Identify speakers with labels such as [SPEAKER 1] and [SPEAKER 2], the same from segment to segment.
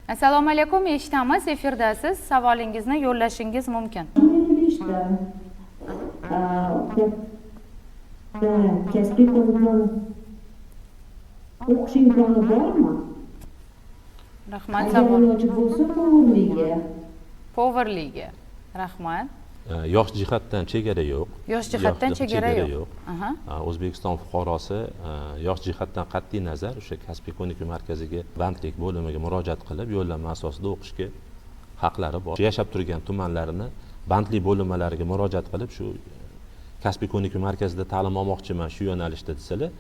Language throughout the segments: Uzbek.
[SPEAKER 1] Assalomu alaykum, eshitamiz, efirdasiz. Savolingizni yo'llashingiz mumkin.
[SPEAKER 2] Kasbiy ko'nikmani o'qish imkoni bormi?
[SPEAKER 1] Rahmat,
[SPEAKER 2] Agar
[SPEAKER 1] savol.
[SPEAKER 2] iloji bo'lsa, poverliga.
[SPEAKER 1] Poverliga. Rahmat.
[SPEAKER 3] Yosh jihatdan chegara yo'q.
[SPEAKER 1] Yosh jihatdan chegara yo'q. Aha.
[SPEAKER 3] O'zbekiston fuqarosi yosh jihatdan qat'iy nazar o'sha kasbiy ko'nikma markaziga, bandlik bo'limiga murojaat qilib, yo'llanma asosida o'qishga haqlari bor. Yashab turgan tumanlarini bandlik bo'linmalariga murojaat qilib, shu kasbiy ko'nikma markazida ta'lim olmoqchiman shu yo'nalishda desalar,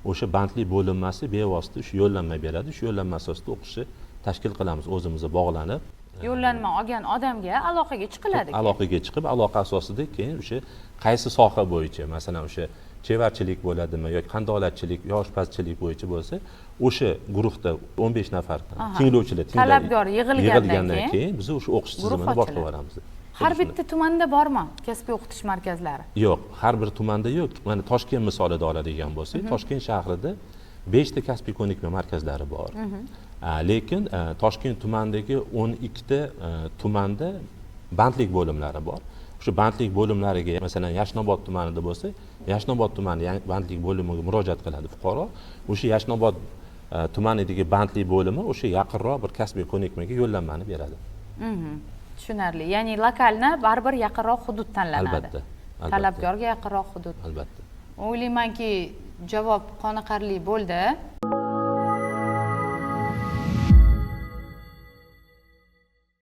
[SPEAKER 3] o'sha bandlik bo'linmasi bevosita shu yo'llanma beradi. Shu yo'llanma asosida o'qishni tashkil qilamiz o'zimizga bog'lanib.
[SPEAKER 1] Yo'llanma olgan odamga aloqaga chiqiladi.
[SPEAKER 3] Aloqaga chiqib, aloqa asosida keyin o'sha qaysi soha bo'yicha, masalan o'sha chevarchilik bo'ladimi yoki qandolatchilik, yoki oshpazchilik bo'yicha bo'lsa, o'sha guruhda 15 nafar tinglovchilar
[SPEAKER 1] talabgor yig'ilgandan
[SPEAKER 3] keyin biz o'sha o'qish tizimini boshlaveramiz.
[SPEAKER 1] Har bitta tumanda bormi kasbiy o'qitish markazlari?
[SPEAKER 3] Yo'q, har bir tumanda yo'q. Mana Toshkent misolida oladigan bo'lsak, Toshkent shahrida 5 ta kasbiy ko'nikma markazlari bor. Lekin Toshkent tumanidagi 12 ta tumanda bandlik bo'limlari bor. O'sha bandlik bo'limlariga, masalan, Yashnobod tumanida bo'lsa, Yashnobod tumani bandlik bo'limiga murojaat qiladi fuqaro. O'sha Yashnobod tumanidagi bandlik bo'limi o'sha yaqinroq bir kasbiy ko'nikmaga yo'llanmani beradi.
[SPEAKER 1] Tushunarli. Ya'ni lokalni baribir yaqinroq hudud tanlanadi.
[SPEAKER 3] Albatta.
[SPEAKER 1] Talabgorga yaqinroq hudud.
[SPEAKER 3] Albatta.
[SPEAKER 1] O'ylaymanki, javob qoniqarli bo'ldi.